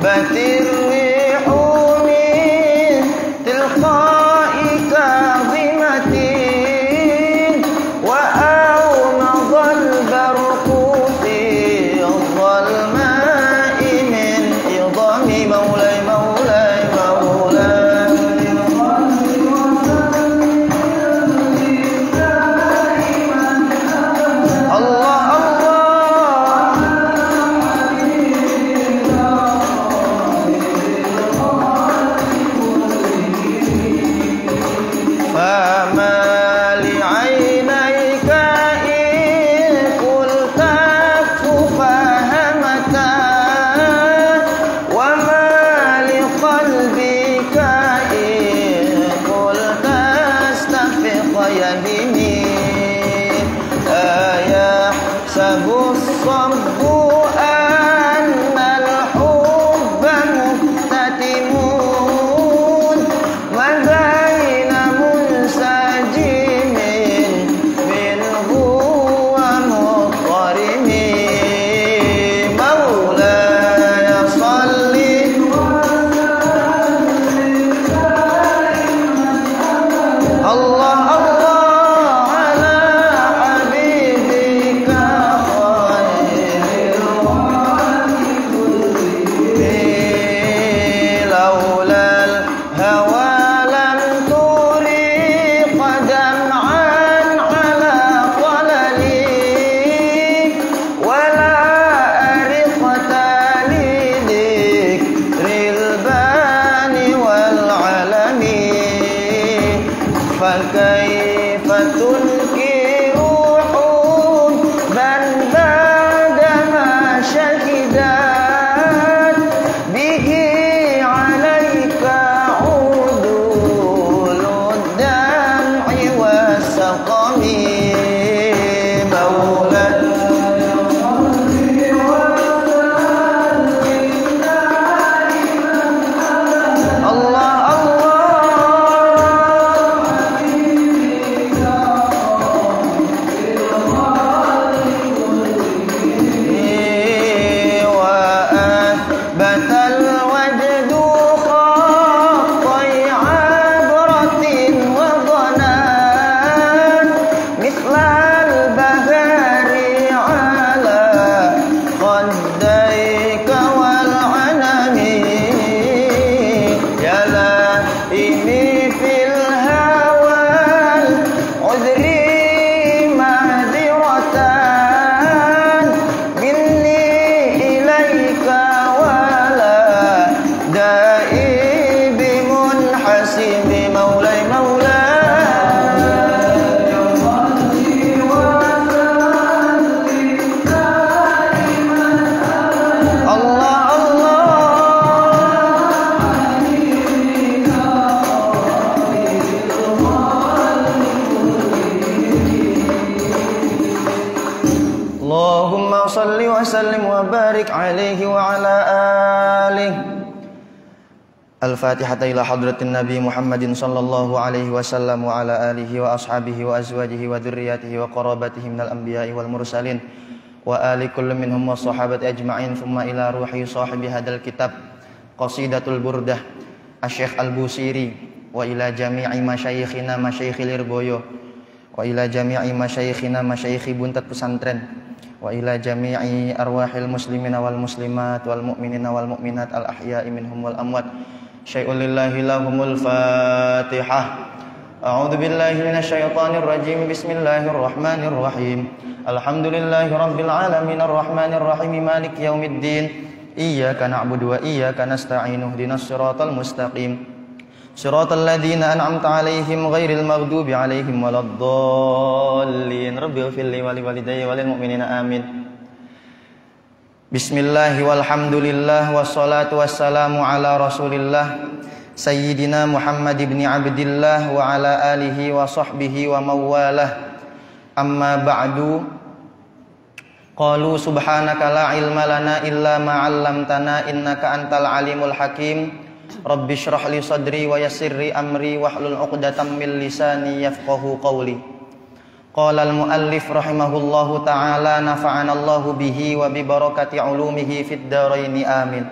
batir rihumi tilqa'i kazimatin wa awmadal barqu fi dhalma'i min idami maulai maulai maulai Allah salli wa sallim wa barik alaihi wa ala alihi. Al-Fatihah ila hadratin Nabi Muhammadin sallallahu alaihi wasallam wa ala alihi wa ashabihi wa azwajihi wa dzurriyyatihi wa qarabatihi minal anbiya'i wal mursalin wa ali kulli minhum wa sahabati ajma'in thumma ila ruhi sahibi hadal kitab Qasidatul Burdah Asy-Syaikh Al-Busiri wa ila jami'i masyayikhina masyayikhilir boyo wa ila jami'i masyayikhina masyayikhi buntat pesantren wa ila jami'i arwahil muslimina wal muslimat wal mu'minina wal mu'minat al ahya'i minhum wal amwat syai'un lillahi lahumul fatihah. A'udzu billahi minasyaitonir rajim. Bismillahirrahmanirrahim. Alhamdulillahi rabbil alamin arrahmanir rahim maliki yaumiddin. Iyyaka na'budu wa iyyaka nasta'in ihdinas siratal mustaqim. Siratal ladzina an'amta 'alaihim ghairil maghdubi 'alaihim waladdallin. Rabbighfir li wa liwalidayya walil mu'minina amin. Bismillah walhamdulillah wassalatu wassalamu ala Rasulillah Sayyidina Muhammad ibn Abdillah wa ala alihi wa sahbihi wa mawalah. Amma ba'du. Qalu subhanaka la ilma lana illa ma 'allamtana innaka antal alimul hakim. Rabbi shrah li sadri wa yassir li amri wahlul 'uqdatam min lisani yafqahu qawli. Qala al-muallif rahimahullahu ta'ala nafa'ana Allahu bihi wa bi barakati ulumihi fid dharaini amin.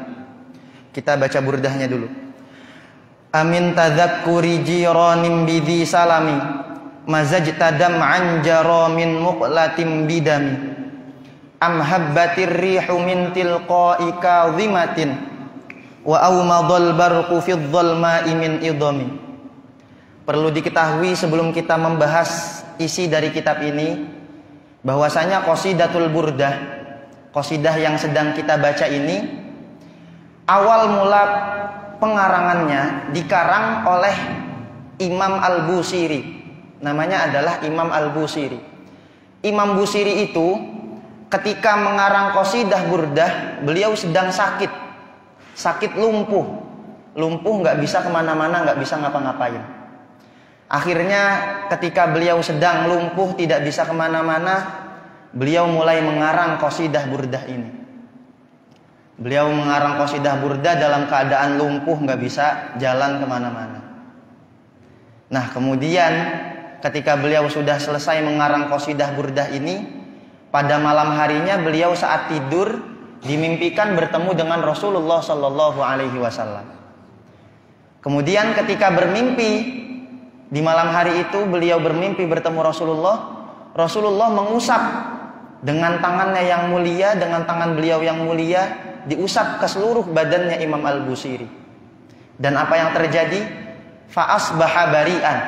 Kita baca burdahnya dulu. Amin tadzakkuri jiranim bidhi salami mazajta dam'an jara min muqlatin bidami am habbatir rihu min tilqa'i kadhimatin wa awmadal barqu fi dhulma'i min idami. Perlu diketahui sebelum kita membahas isi dari kitab ini bahwasanya Qasidatul Burdah, qasidah yang sedang kita baca ini, awal mula pengarangannya dikarang oleh Imam Al-Busiri. Namanya adalah Imam Al-Busiri. Imam Busiri itu ketika mengarang qasidah burdah, beliau sedang sakit lumpuh nggak bisa kemana-mana, nggak bisa ngapa-ngapain. Akhirnya ketika beliau sedang lumpuh tidak bisa kemana-mana, beliau mulai mengarang qasidah burdah ini. Beliau mengarang qasidah burdah dalam keadaan lumpuh, nggak bisa jalan kemana-mana. Nah kemudian ketika beliau sudah selesai mengarang qasidah burdah ini, pada malam harinya beliau saat tidur dimimpikan bertemu dengan Rasulullah Sallallahu Alaihi Wasallam. Kemudian ketika bermimpi di malam hari itu beliau bermimpi bertemu Rasulullah. Rasulullah mengusap dengan tangannya yang mulia, dengan tangan beliau yang mulia, diusap ke seluruh badannya Imam Al-Busiri. Dan apa yang terjadi? Fa asbaha bari'an.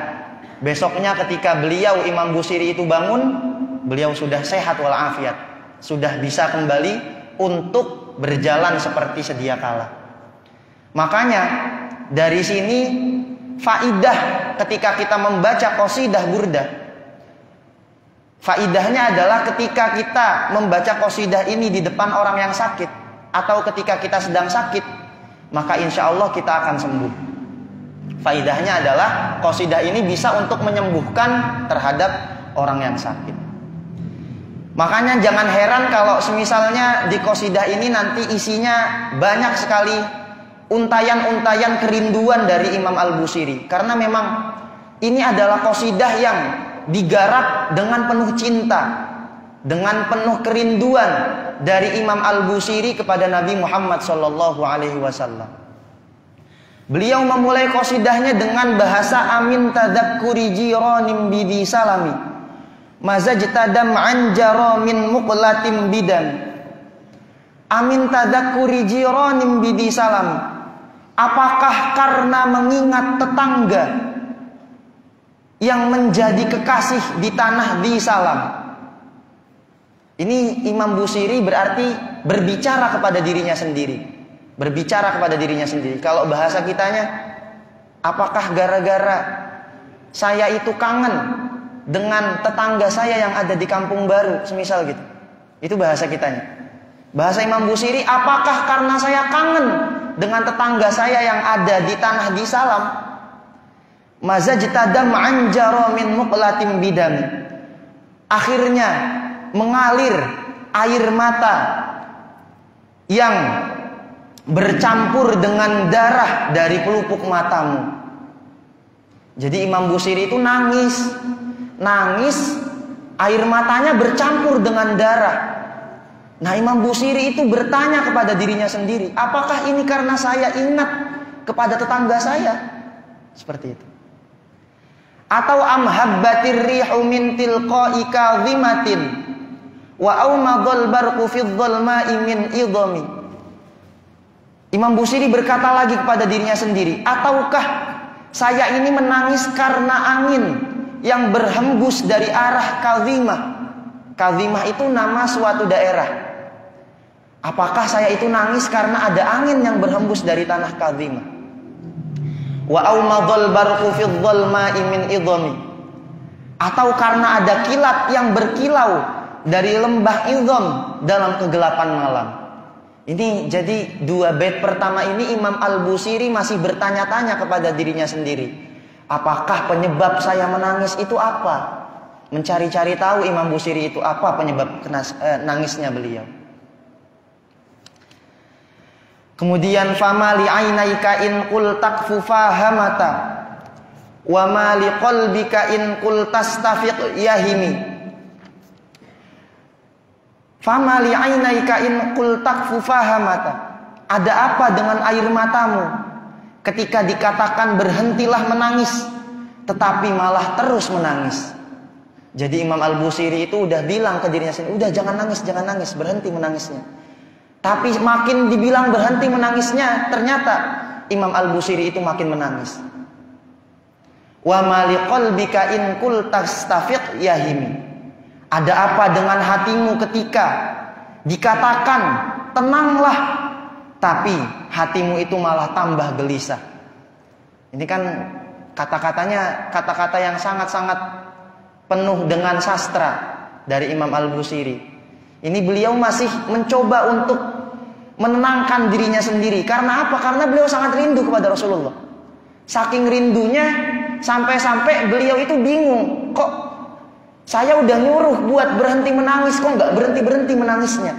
Besoknya ketika beliau Imam Busiri itu bangun, beliau sudah sehat walafiat, sudah bisa kembali untuk berjalan seperti sedia kala. Makanya dari sini faidah ketika kita membaca qasidah burdah, faidahnya adalah ketika kita membaca qasidah ini di depan orang yang sakit atau ketika kita sedang sakit, maka insya Allah kita akan sembuh. Faidahnya adalah qasidah ini bisa untuk menyembuhkan terhadap orang yang sakit. Makanya jangan heran kalau semisalnya di qasidah ini nanti isinya banyak sekali untayan-untayan kerinduan dari Imam Al-Busiri. Karena memang ini adalah qasidah yang digarap dengan penuh cinta, dengan penuh kerinduan dari Imam Al-Busiri kepada Nabi Muhammad Sallallahu Alaihi Wasallam. Beliau memulai qasidahnya dengan bahasa amin tadzakkuri jiranim bidhi salami mazajta dam'an jara min muqlatin bidam. Amin tadzakkuri jiranim bidhi salami. Apakah karena mengingat tetangga yang menjadi kekasih di tanah di salam? Ini Imam Busiri berarti berbicara kepada dirinya sendiri. Berbicara kepada dirinya sendiri. Kalau bahasa kitanya, apakah gara-gara saya itu kangen dengan tetangga saya yang ada di Kampung Baru, semisal gitu. Itu bahasa kitanya. Bahasa Imam Busiri, apakah karena saya kangen dengan tetangga saya yang ada di tanah di salam? Mazajta dam'an jara min muqlatin bidam. Akhirnya mengalir air mata yang bercampur dengan darah dari pelupuk matamu. Jadi Imam Busiri itu nangis, air matanya bercampur dengan darah. Nah Imam Busiri itu bertanya kepada dirinya sendiri, apakah ini karena saya ingat kepada tetangga saya? Seperti itu. Atau amhabbatir rihu min tilqa'i kadhimatin wa awmadhal barqu fi dhulma'i min idhami. Imam Busiri berkata lagi kepada dirinya sendiri, ataukah saya ini menangis karena angin yang berhembus dari arah Kadhimah. Kadhimah itu nama suatu daerah. Apakah saya itu nangis karena ada angin yang berhembus dari tanah Kadhimah? Wa awmadhal barqu fi dhulma'i min idhami. Atau karena ada kilat yang berkilau dari lembah Idham dalam kegelapan malam. Ini jadi dua bait pertama ini Imam Al-Busiri masih bertanya-tanya kepada dirinya sendiri. Apakah penyebab saya menangis itu apa? Mencari-cari tahu Imam Busiri itu apa penyebab nangisnya beliau. Kemudian fama li ainaika in qul takfu fahamata wa ma li qalbika in qul tastafiq yahimi. Fama li ainaika in qul takfu fahamata. ada apa dengan air matamu ketika dikatakan berhentilah menangis, tetapi malah terus menangis. Jadi Imam Al-Busiri itu udah bilang ke dirinya sendiri, udah jangan nangis, berhenti menangisnya. Tapi makin dibilang berhenti menangisnya, ternyata Imam Al-Busiri itu makin menangis. Wa ma liqalbika in qul tastafiq yahimi. Ada apa dengan hatimu ketika dikatakan tenanglah, tapi hatimu itu malah tambah gelisah. Ini kan kata-katanya kata-kata yang sangat-sangat penuh dengan sastra dari Imam Al-Busiri. Ini beliau masih mencoba untuk menenangkan dirinya sendiri. Karena apa? Karena beliau sangat rindu kepada Rasulullah. Saking rindunya sampai-sampai beliau itu bingung, kok saya udah nyuruh buat berhenti menangis, kok nggak berhenti-berhenti menangisnya.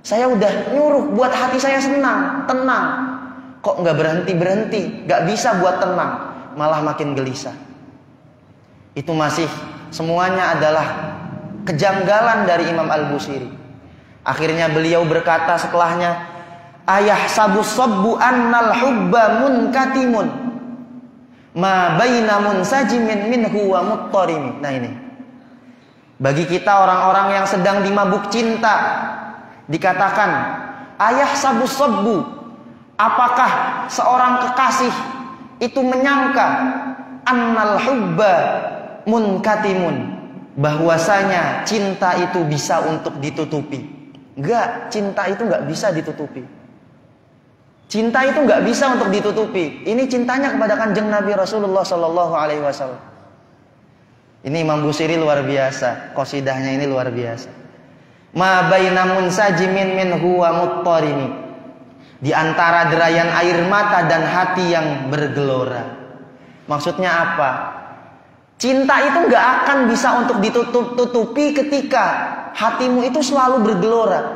Saya udah nyuruh buat hati saya senang, tenang, kok nggak berhenti-berhenti, nggak bisa buat tenang, malah makin gelisah. Itu masih semuanya adalah kejanggalan dari Imam Al-Busiri. Akhirnya beliau berkata setelahnya, ayah sabu sabbu annal hubba munkatimun ma baina munsajimin minhu wa muttarimi. Nah ini, bagi kita orang-orang yang sedang dimabuk cinta, dikatakan ayah sabu sabbu, apakah seorang kekasih itu menyangka annal hubba munkatimun, bahwasanya cinta itu bisa untuk ditutupi. Enggak, cinta itu enggak bisa ditutupi. Cinta itu enggak bisa untuk ditutupi. Ini cintanya kepada Kanjeng Nabi Rasulullah Sallallahu Alaihi Wasallam. Ini Imam Busiri luar biasa, qasidahnya ini luar biasa. Ma baina munsajimin minhu wa muttarimi. Di antara derayan air mata dan hati yang bergelora. Maksudnya apa? Cinta itu nggak akan bisa untuk ditutupi ketika hatimu itu selalu bergelora.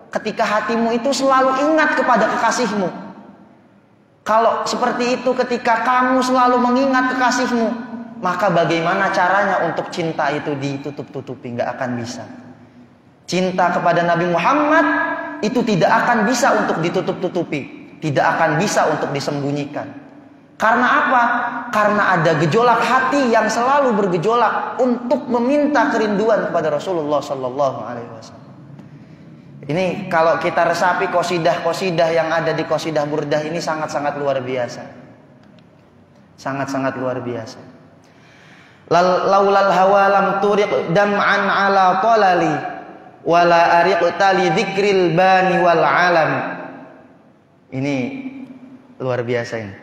Ketika hatimu itu selalu ingat kepada kekasihmu. Kalau seperti itu, ketika kamu selalu mengingat kekasihmu, maka bagaimana caranya untuk cinta itu ditutup-tutupi? Nggak akan bisa. Cinta kepada Nabi Muhammad itu tidak akan bisa untuk ditutup-tutupi. Tidak akan bisa untuk disembunyikan. Karena apa? Karena ada gejolak hati yang selalu bergejolak untuk meminta kerinduan kepada Rasulullah Sallallahu Alaihi Wasallam. Ini kalau kita resapi qasidah-qasidah yang ada di qasidah Burdah ini sangat-sangat luar biasa. Sangat-sangat luar biasa. Laulal hawa lam turiq dam'an ala talali wala ariqta li dzikril bani wal alam. Ini luar biasa ini.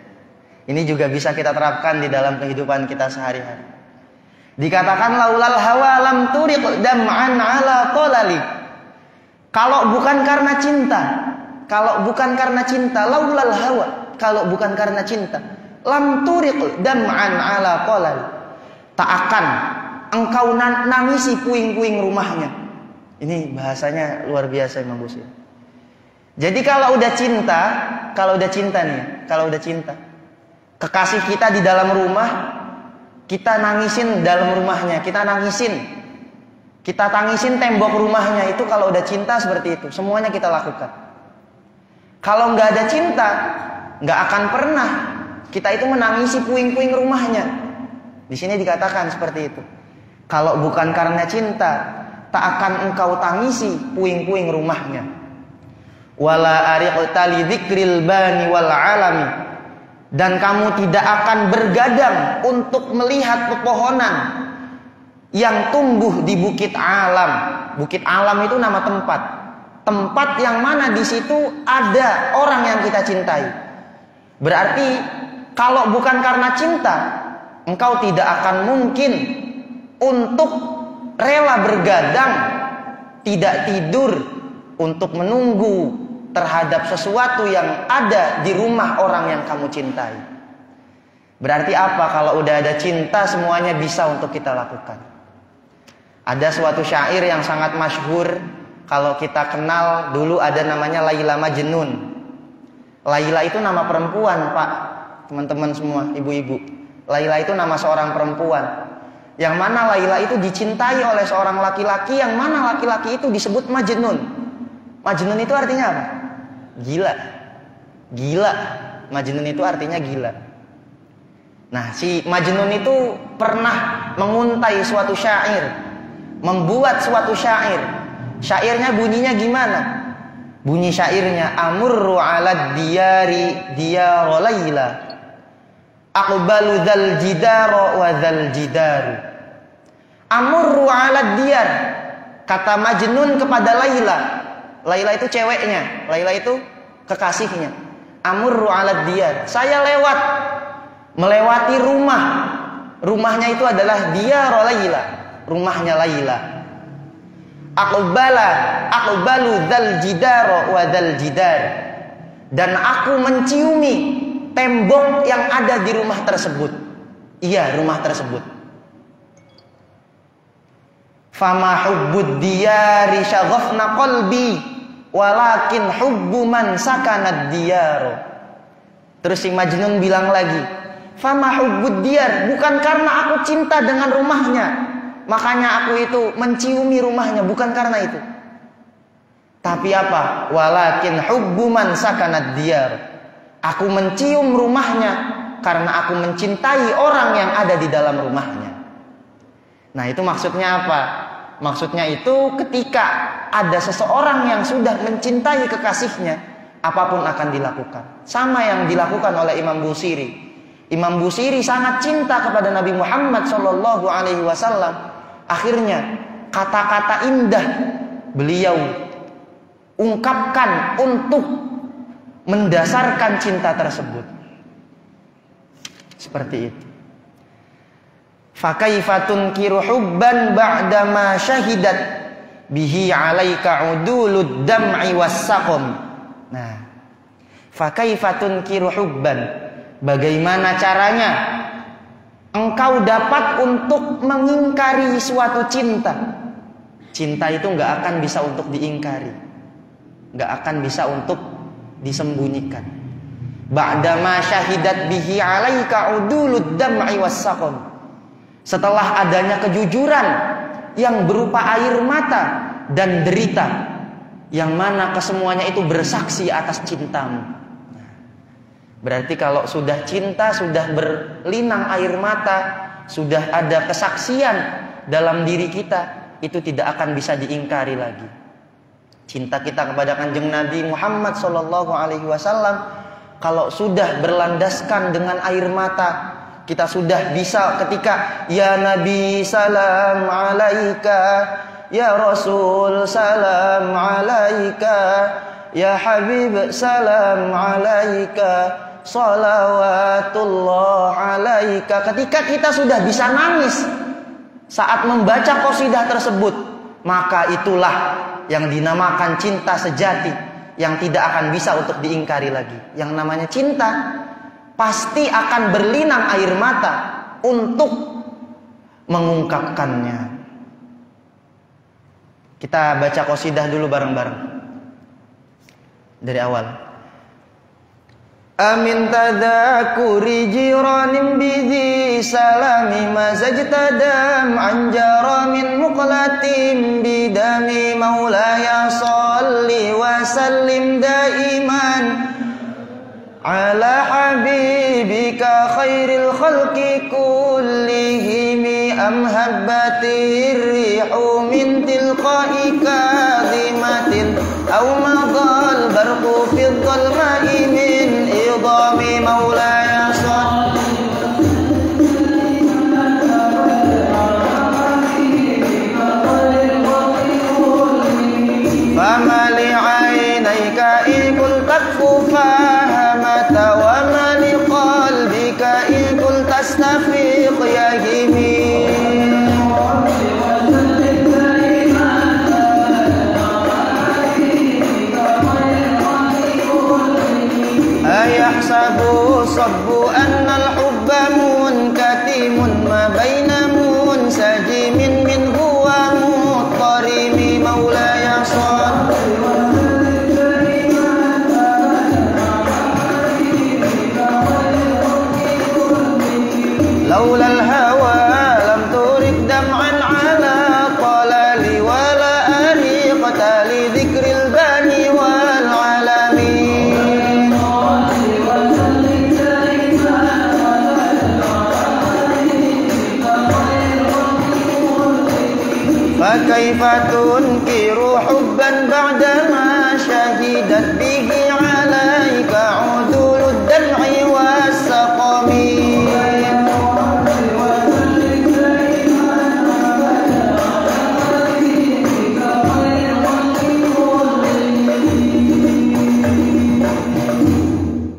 Ini juga bisa kita terapkan di dalam kehidupan kita sehari-hari. Dikatakan laulal hawa lam turiq dam'an ala talali. Kalau bukan karena cinta, laulal hawa, kalau bukan karena cinta, lam turiq dam'an ala talali. Tak akan engkau nangisi puing-puing rumahnya. Ini bahasanya luar biasa Imam Busiri. Jadi kalau udah cinta, kekasih kita di dalam rumah, kita nangisin dalam rumahnya, kita tangisin tembok rumahnya. Itu kalau udah cinta seperti itu, semuanya kita lakukan. Kalau nggak ada cinta, nggak akan pernah kita itu menangisi puing-puing rumahnya. Di sini dikatakan seperti itu. Kalau bukan karena cinta, tak akan engkau tangisi puing-puing rumahnya. Wala ariqta li dzikril bani wal alami. Dan kamu tidak akan bergadang untuk melihat pepohonan yang tumbuh di Bukit Alam. Bukit Alam itu nama tempat. Tempat yang mana di situ ada orang yang kita cintai. Berarti kalau bukan karena cinta, engkau tidak akan mungkin untuk rela bergadang, tidak tidur untuk menunggu terhadap sesuatu yang ada di rumah orang yang kamu cintai. Berarti apa? Kalau udah ada cinta, semuanya bisa untuk kita lakukan. Ada suatu syair yang sangat masyhur, kalau kita kenal dulu, ada namanya Laila Majnun. Laila itu nama perempuan, Pak. Teman-teman semua, ibu-ibu. Laila itu nama seorang perempuan. Yang mana Laila itu dicintai oleh seorang laki-laki, yang mana laki-laki itu disebut Majnun. Majnun itu artinya apa? Gila. Gila. Majnun itu artinya gila. Nah, si Majnun itu pernah menguntai suatu syair, membuat suatu syair. Syairnya bunyinya gimana? Bunyi syairnya, amurru 'alad diyari diyara laila, aqbalu dzal jidara wa dzal jidaru. Amurru 'alad diyar, kata Majnun kepada Laila. Laila itu ceweknya, Laila itu kekasihnya. Amurru 'alad diyar, saya melewati rumah. Rumahnya itu adalah diyara Laila, rumahnya Laila. Aqbalu dzal jidara wa dzal jidar, dan aku menciumi tembok yang ada di rumah tersebut. Iya, rumah tersebut. Fama hubbud diyari syaghafna qalbi walakin hubbu man sakanad diyar. Terus si Majnun bilang lagi, fama hubbud diyar, bukan karena aku cinta dengan rumahnya makanya aku itu menciumi rumahnya, bukan karena itu. Tapi apa? Walakin hubbu man sakanad diyar, aku mencium rumahnya karena aku mencintai orang yang ada di dalam rumahnya. Nah, itu maksudnya apa? Maksudnya itu ketika ada seseorang yang sudah mencintai kekasihnya, apapun akan dilakukan. Sama yang dilakukan oleh Imam Busiri. Imam Busiri sangat cinta kepada Nabi Muhammad SAW. Akhirnya kata-kata indah beliau ungkapkan untuk mendasarkan cinta tersebut. Seperti itu. Fakaifa tunkiru hubban ba'da ma syahidat bihi 'alaika 'udulud dam'i was-saqam. Nah, fakaifa tunkiru hubban, bagaimana caranya engkau dapat untuk mengingkari suatu cinta. Cinta itu nggak akan bisa untuk diingkari, nggak akan bisa untuk disembunyikan. Ba'da ma syahidat bihi 'alaika 'udulud dam'i was-saqam, setelah adanya kejujuran yang berupa air mata dan derita, yang mana kesemuanya itu bersaksi atas cintamu. Berarti kalau sudah cinta, sudah berlinang air mata, sudah ada kesaksian dalam diri kita, itu tidak akan bisa diingkari lagi. Cinta kita kepada Kanjeng Nabi Muhammad SAW, kalau sudah berlandaskan dengan air mata, kita sudah bisa ketika ya Nabi salam alaika, ya Rasul salam alaika, ya Habib salam alaika, salawatullah alaika. Ketika kita sudah bisa nangis saat membaca qasidah tersebut, maka itulah yang dinamakan cinta sejati, yang tidak akan bisa untuk diingkari lagi. Yang namanya cinta pasti akan berlinang air mata untuk mengungkapkannya. Kita baca qasidah dulu bareng-bareng dari awal. Amin tadakuri jiranim bidhi salami mazajtadam anjara min muqlatim bidami maulaya salli wa sallim daiman ala habibika khairil khalqi kullihimi am habbatir rihu min tilqa'i kadhimatin aw madal barqu fi dhalma'i min idami maulaya salli fama li 'ainayka ikul takfufa tastafiq ya himi ayahsabu sabbu anna al-hubba munkatimun ma baina munsajimin min huwa muttarimi maulaya salli laulal hawa lam turik dam'an ala qalali wala ariqata li dzikril bani wal alamin fatunkiru hubban ba'dama syahidat bihi 'alaika 'udulud dam'i was-saqami.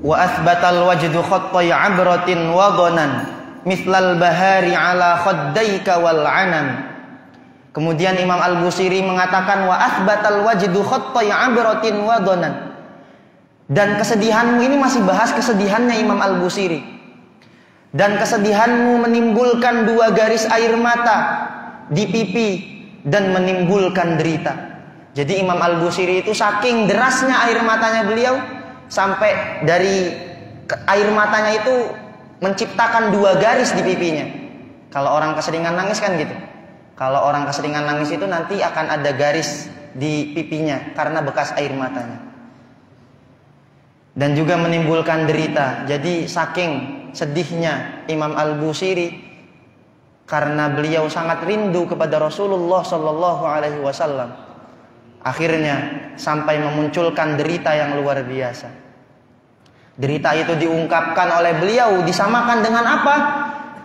Wa athbatal wajdu khattai 'abratin wa dhanan mithlal bahari 'ala khaddaika wal 'anan. Kemudian Imam Al-Busiri mengatakan wa athbatal wajdu khattai 'abratin wa dhanan. Dan kesedihanmu ini masih bahas kesedihannya Imam Al-Busiri. Dan kesedihanmu menimbulkan 2 garis air mata di pipi dan menimbulkan derita. Jadi Imam Al-Busiri itu saking derasnya air matanya beliau sampai dari air matanya itu menciptakan 2 garis di pipinya. Kalau orang keseringan nangis kan gitu. Kalau orang keseringan nangis itu nanti akan ada garis di pipinya karena bekas air matanya. Dan juga menimbulkan derita. Jadi saking sedihnya Imam Al-Busiri karena beliau sangat rindu kepada Rasulullah sallallahu alaihi wasallam. Akhirnya sampai memunculkan derita yang luar biasa. Derita itu diungkapkan oleh beliau disamakan dengan apa?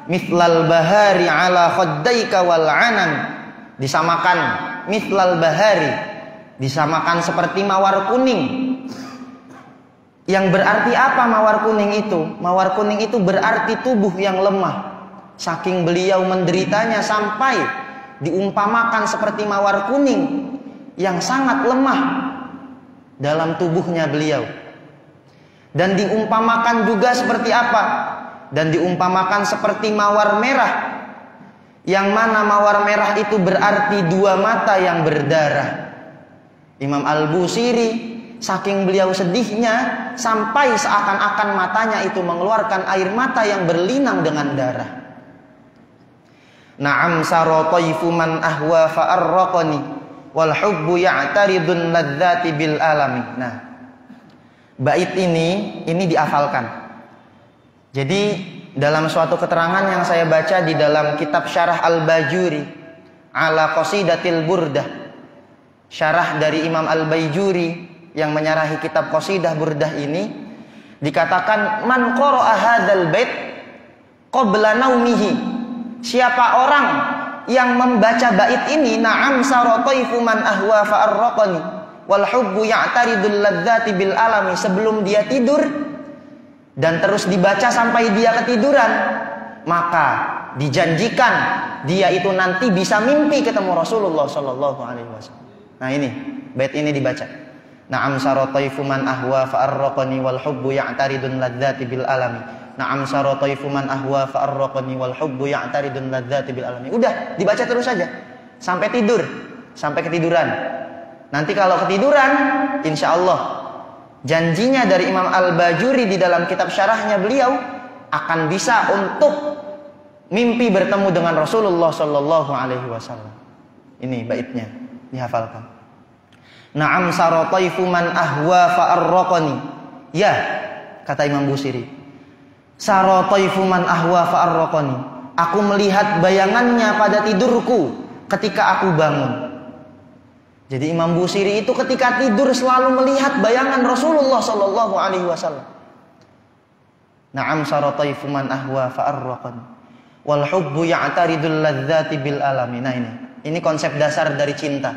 Mithlal bahari 'ala khaddaika wal 'anan. Disamakan mithlal bahari, disamakan seperti mawar kuning. Yang berarti apa mawar kuning itu? Mawar kuning itu berarti tubuh yang lemah. Saking beliau menderitanya sampai diumpamakan seperti mawar kuning yang sangat lemah dalam tubuhnya beliau. Dan diumpamakan juga seperti apa? Dan diumpamakan seperti mawar merah, yang mana mawar merah itu berarti 2 mata yang berdarah. Imam Al-Busiri saking beliau sedihnya sampai seakan-akan matanya itu mengeluarkan air mata yang berlinang dengan darah. Na'am sara taifu man ahwa fa'arraqani wal hubbu ya'taridun ladzati bil alami. Nah, bait ini dihafalkan. Jadi dalam suatu keterangan yang saya baca di dalam kitab Syarah Al-Bajuri ala Qasidatil Burdah, syarah dari Imam Al-Bajuri yang menyarahi kitab Qasidah Burdah ini, dikatakan man qara'a hadzal bait qabla naumihi. Siapa orang yang membaca bait ini, na'am sarataifu man ahwa fa'arraqani wal hubbu ya'taridul ladzati bil alami, sebelum dia tidur dan terus dibaca sampai dia ketiduran, maka dijanjikan dia itu nanti bisa mimpi ketemu Rasulullah sallallahu alaihi wasallam. Nah, ini bait ini dibaca. Na'am sarataifu man ahwa fa'arraqani wal hubbu ya'taridun ladzati bil alami. Na'am sarataifu man ahwa fa'arraqani wal hubbu ya'taridun ladzati bil alami. Udah, dibaca terus saja sampai tidur, sampai ketiduran. Nanti kalau ketiduran, insyaallah janjinya dari Imam Al-Bajuri di dalam kitab syarahnya beliau akan bisa untuk mimpi bertemu dengan Rasulullah sallallahu alaihi wasallam. Ini baitnya, dihafalkan. Na'am sarataifu man ahwa fa'arraqani. Ya, kata Imam Busiri. Sarataifu man ahwa fa'arraqani. Aku melihat bayangannya pada tidurku ketika aku bangun. Jadi Imam Busiri itu ketika tidur selalu melihat bayangan Rasulullah sallallahu alaihi wasallam. Na'am sarataifu man ahwa fa'arraqan wal hubbu ya'taridul ladzati bil alami. Nah, ini konsep dasar dari cinta.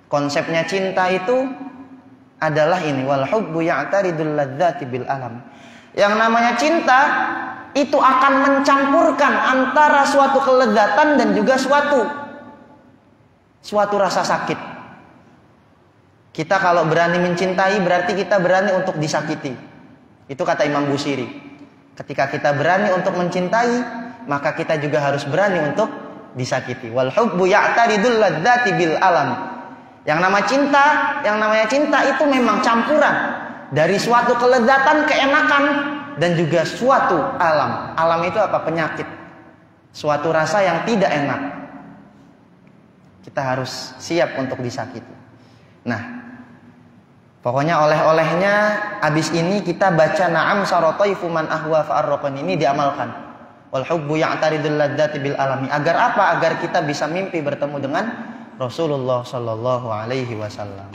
Konsepnya cinta itu adalah ini, wal hubbu ya'taridul ladzati bil alami. Yang namanya cinta itu akan mencampurkan antara suatu kelezatan dan juga suatu rasa sakit. Kita kalau berani mencintai berarti kita berani untuk disakiti. Itu kata Imam Busiri. Ketika kita berani untuk mencintai, maka kita juga harus berani untuk disakiti. Wal hubbu ya'taridul ladzati bil alam. Yang namanya cinta itu memang campuran dari suatu kelezatan, keenakan dan juga suatu alam. Alam itu apa? Penyakit. Suatu rasa yang tidak enak. Kita harus siap untuk disakiti. Nah, pokoknya oleh-olehnya abis ini kita baca na'am sarataifu man ahwa fa'arraqani, ini diamalkan. Wal hubbu ya'taridul ladzati bil alami. Agar apa? Agar kita bisa mimpi bertemu dengan Rasulullah sallallahu alaihi wasallam.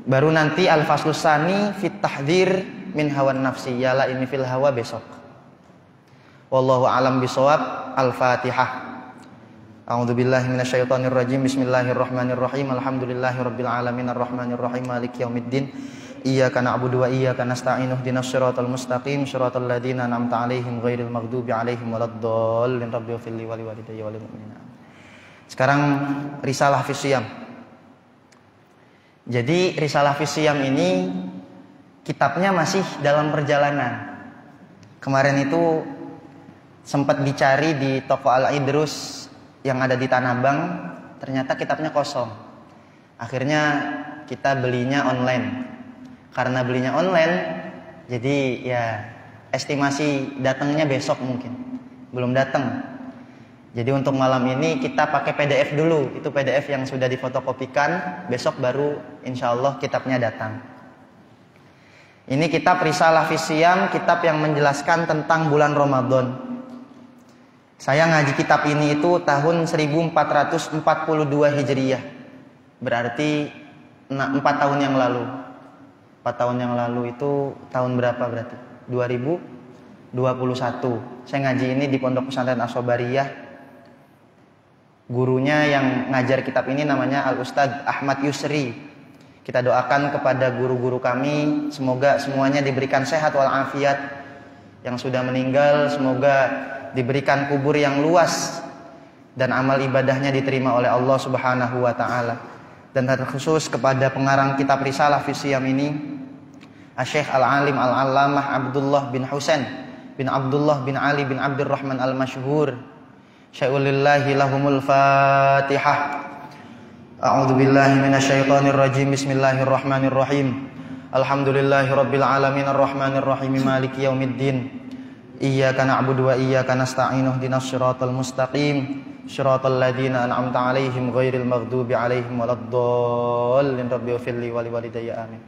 Baru nanti al-faslus tsani fit tahdhir min hawan nafsi, yala ini fil hawa besok. Wallahu alam bisawab. Al-Fatihah. A'udzubillahi minasyaitonir rajim. Bismillahirrahmanirrahim. Alhamdulillahirabbil alamin arrahmanir rahim maliki yaumiddin. Iyyaka na'budu wa iyyaka nasta'in ihdinas siratal mustaqim siratal ladzina an'amta 'alaihim ghairil maghdubi 'alaihim waladdallin. Rabbi ighfirli wa liwalidayya walil mu'minin. Sekarang risalah fis shiyam. Jadi risalah fis shiyam ini kitabnya masih dalam perjalanan. Kemarin itu sempat dicari di toko Al-Idrus yang ada di Tanah Abang, ternyata kitabnya kosong. Akhirnya kita belinya online. Karena belinya online, jadi ya estimasi datangnya besok mungkin. Belum datang. Jadi untuk malam ini kita pakai PDF dulu. Itu PDF yang sudah difotokopikan. Besok baru insya Allah kitabnya datang. Ini kitab Risalah fis Shiyam, kitab yang menjelaskan tentang bulan Ramadan. Saya ngaji kitab ini itu tahun 1442 Hijriyah. Berarti 4 tahun yang lalu. 4 tahun yang lalu itu tahun berapa berarti? 2021. Saya ngaji ini di Pondok Pesantren As-Sobariyah. Gurunya yang ngajar kitab ini namanya Al-Ustadz Ahmad Yusri. Kita doakan kepada guru-guru kami, semoga semuanya diberikan sehat walafiat. Yang sudah meninggal semoga diberikan kubur yang luas dan amal ibadahnya diterima oleh Allah Subhanahu wa taala. Dan terkhusus kepada pengarang kitab Risalah fis Shiyam ini, Asy-Syaikh Al-Alim Al-Allamah Abdullah bin Husain bin Abdullah bin Ali bin Abdurrahman Al-Masyhur. Syai'ulillahi lahumul Fatihah. A'udzu billahi minasyaitonir rajim. Bismillahirrahmanirrahim. Alhamdulillahirabbil alamin arrahmanir rahim maliki yaumiddin. Iyyaka na'budu wa iyyaka nasta'in ihdinas siratal mustaqim siratal ladzina an'amta 'alaihim ghairil maghdubi 'alaihim waladdallin. Rabbi ighfirli wa liwalidayya amin.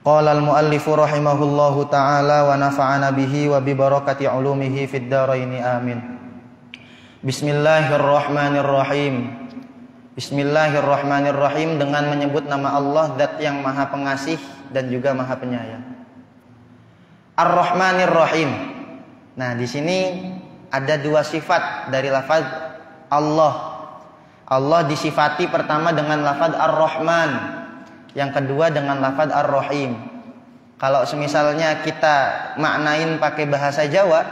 Qala al-muallifu rahimahullahu ta'ala wa nafa'ana bihi wa bi barakati 'ulumihi fid dharain amin. Bismillahirrahmanirrahim. Bismillahirrahmanirrahim, dengan menyebut nama Allah zat yang maha pengasih dan juga maha penyayang. Ar-Rahmanir Rahim. Nah, di sini ada 2 sifat dari lafaz Allah. Allah disifati pertama dengan lafaz Ar-Rahman, yang kedua dengan lafaz Ar-Rahim. Kalau semisalnya kita maknain pakai bahasa Jawa,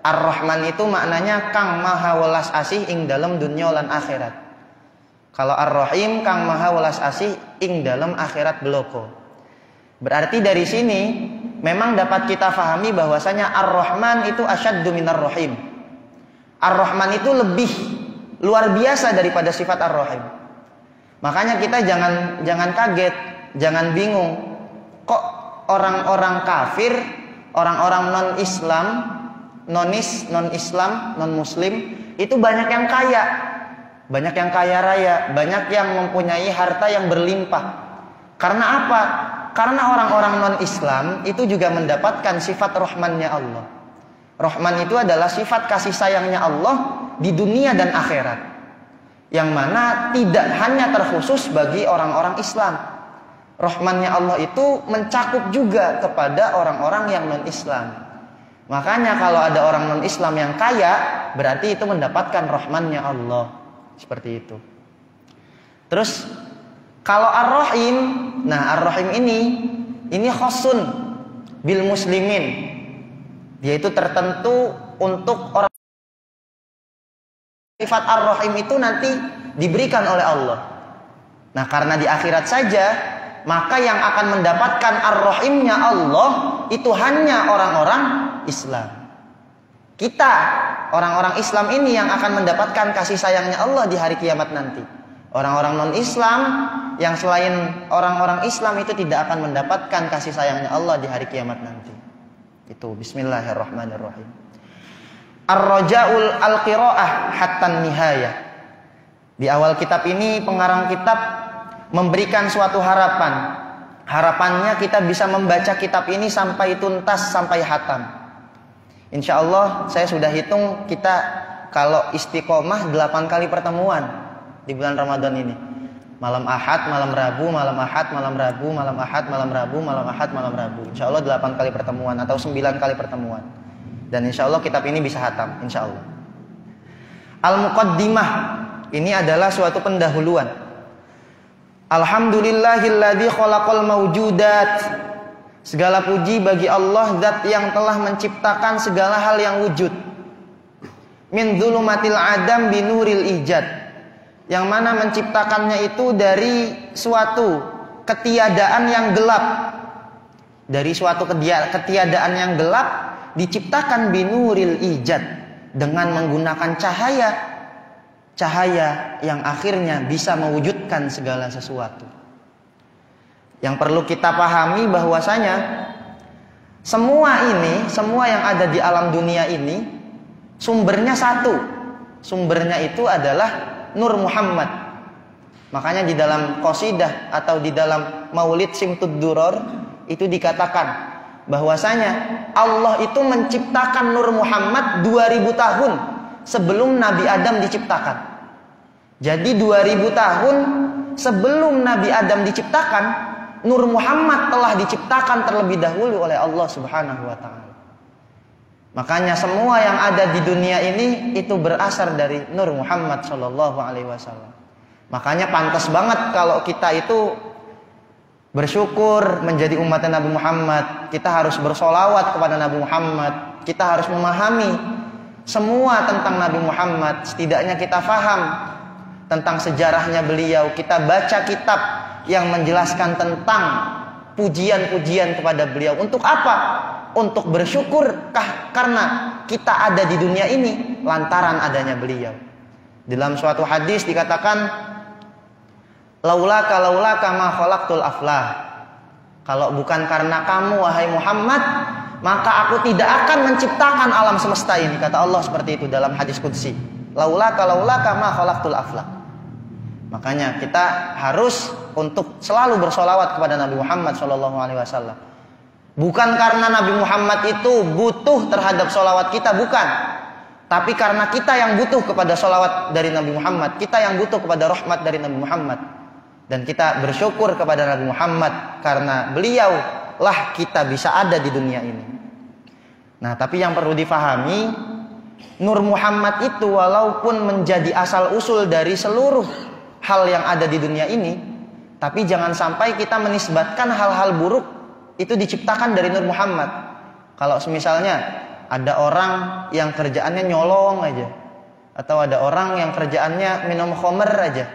Ar-Rahman itu maknanya kang maha welas asih ing dalam dunya lan akhirat. Kalau Ar-Rahim kang maha welas asih ing dalam akhirat beloko. Berarti dari sini memang dapat kita fahami bahwasanya Ar-Rahman itu asyaddu minar Rahim. Ar-Rahman itu lebih luar biasa daripada sifat Ar-Rahim. Makanya kita jangan kaget, jangan bingung. Kok orang-orang kafir, orang-orang non-Islam, non-Islam, non-Muslim itu banyak yang kaya. Banyak yang kaya raya, banyak yang mempunyai harta yang berlimpah. Karena apa? Karena orang-orang non-Islam itu juga mendapatkan sifat Rahmannya Allah. Rahman itu adalah sifat kasih sayangnya Allah di dunia dan akhirat, yang mana tidak hanya terkhusus bagi orang-orang Islam. Rahmannya Allah itu mencakup juga kepada orang-orang yang non-Islam. Makanya kalau ada orang non-Islam yang kaya, berarti itu mendapatkan Rahmannya Allah. Seperti itu. Terus kalau Ar-Rahim, nah Ar-Rahim ini khosun bil muslimin. Dia itu tertentu untuk orang. Sifat Ar-Rahim itu nanti diberikan oleh Allah. Nah, karena di akhirat saja, maka yang akan mendapatkan Ar-Rahimnya Allah itu hanya orang-orang Islam. Kita, orang-orang Islam ini yang akan mendapatkan kasih sayangnya Allah di hari kiamat nanti. Orang-orang non-Islam yang selain orang-orang Islam itu tidak akan mendapatkan kasih sayangnya Allah di hari kiamat nanti. Itu bismillahirrahmanirrahim. Ar-Raja'ul al-Qira'ah hatta nihayah. Di awal kitab ini pengarang kitab memberikan suatu harapan. Harapannya kita bisa membaca kitab ini sampai tuntas, sampai hatam. Insya Allah saya sudah hitung kita kalau istiqomah 8 kali pertemuan di bulan Ramadan ini. Malam Ahad, malam Rabu, malam Ahad, malam Rabu, malam Ahad, malam Rabu, malam Ahad, malam Rabu. Insya Allah 8 kali pertemuan atau 9 kali pertemuan. Dan insya Allah kitab ini bisa hatam, insya Allah. Al-Muqaddimah, ini adalah suatu pendahuluan. Alhamdulillahilladzi khalaqal mawjudat. Segala puji bagi Allah, zat yang telah menciptakan segala hal yang wujud. Min dzulumatil adam binuril ijad. Yang mana menciptakannya itu dari suatu ketiadaan yang gelap. Dari suatu ketiadaan yang gelap diciptakan binuril ijad, dengan menggunakan cahaya. Cahaya yang akhirnya bisa mewujudkan segala sesuatu. Yang perlu kita pahami bahwasanya semua yang ada di alam dunia ini sumbernya satu. Sumbernya itu adalah Nur Muhammad. Makanya di dalam qasidah atau di dalam Maulid Simtud Duror itu dikatakan bahwasanya Allah itu menciptakan Nur Muhammad 2000 tahun sebelum Nabi Adam diciptakan. Jadi 2000 tahun sebelum Nabi Adam diciptakan, Nur Muhammad telah diciptakan terlebih dahulu oleh Allah Subhanahu wa ta'ala. Makanya semua yang ada di dunia ini itu berasal dari Nur Muhammad sallallahu alaihi wasallam. Makanya pantas banget kalau kita itu bersyukur menjadi umat Nabi Muhammad. Kita harus bersolawat kepada Nabi Muhammad. Kita harus memahami semua tentang Nabi Muhammad. Setidaknya kita faham tentang sejarahnya beliau. Kita baca kitab yang menjelaskan tentang pujian-pujian kepada beliau. Untuk apa? Untuk bersyukur karena kita ada di dunia ini lantaran adanya beliau. Dalam suatu hadis dikatakan, laulaka ma khalaqtul aflah. Kalau bukan karena kamu wahai Muhammad, maka aku tidak akan menciptakan alam semesta ini, kata Allah seperti itu dalam hadis qudsi. Laulaka ma khalaqtul aflah. Makanya kita harus untuk selalu bersolawat kepada Nabi Muhammad SAW. Bukan karena Nabi Muhammad itu butuh terhadap solawat kita, bukan. Tapi karena kita yang butuh kepada solawat dari Nabi Muhammad, kita yang butuh kepada rahmat dari Nabi Muhammad. Dan kita bersyukur kepada Nabi Muhammad karena beliau lah kita bisa ada di dunia ini. Nah, tapi yang perlu difahami, Nur Muhammad itu walaupun menjadi asal usul dari seluruh hal yang ada di dunia ini, tapi jangan sampai kita menisbatkan hal-hal buruk itu diciptakan dari Nur Muhammad. Kalau misalnya ada orang yang kerjaannya nyolong aja, atau ada orang yang kerjaannya minum khamr aja,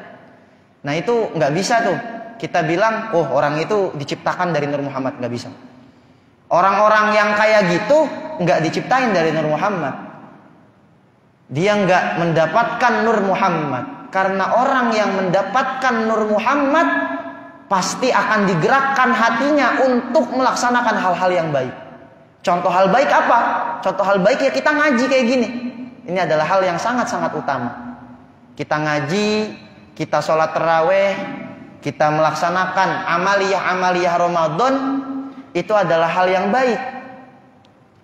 nah itu nggak bisa tuh kita bilang, oh orang itu diciptakan dari Nur Muhammad. Nggak bisa. Orang-orang yang kayak gitu nggak diciptain dari Nur Muhammad. Dia nggak mendapatkan Nur Muhammad. Karena orang yang mendapatkan Nur Muhammad pasti akan digerakkan hatinya untuk melaksanakan hal-hal yang baik. Contoh hal baik apa? Contoh hal baik ya kita ngaji kayak gini. Ini adalah hal yang sangat-sangat utama. Kita ngaji, kita sholat taraweh, kita melaksanakan amaliyah-amaliyah Ramadan, itu adalah hal yang baik.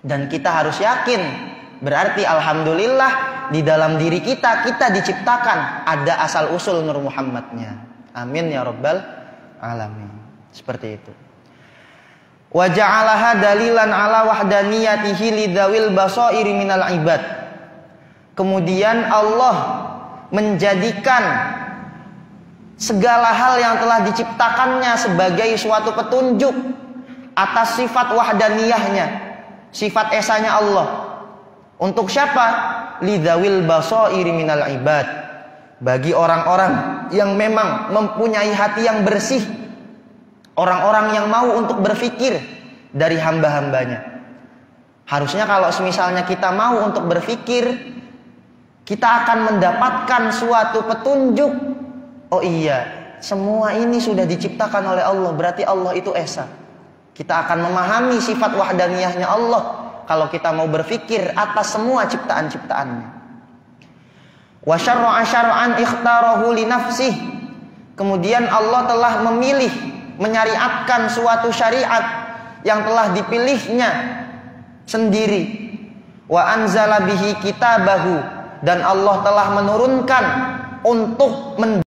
Dan kita harus yakin, berarti alhamdulillah di dalam diri kita diciptakan ada asal usul Nur Muhammadnya. Amin ya rabbal alamin. Seperti itu. Wa ja'alaha dalilan ala wahdaniyatihi lidzawil basairi minal ibad. Kemudian Allah menjadikan segala hal yang telah diciptakannya sebagai suatu petunjuk atas sifat wahdaniyahnya, sifat esanya Allah. Untuk siapa? Lidzawil basairi minal ibad. Bagi orang-orang yang memang mempunyai hati yang bersih, orang-orang yang mau untuk berfikir dari hamba-hambanya. Harusnya kalau misalnya kita mau untuk berfikir, kita akan mendapatkan suatu petunjuk. Oh iya, semua ini sudah diciptakan oleh Allah, berarti Allah itu esa. Kita akan memahami sifat wahdaniyahnya Allah kalau kita mau berfikir atas semua ciptaan-ciptaannya. Wa syar'a syar'an ikhtarahu li nafsih. Kemudian Allah telah memilih, menyariatkan suatu syariat yang telah dipilihnya sendiri. wa anzala bihi kitabahu, dan Allah telah menurunkan untuk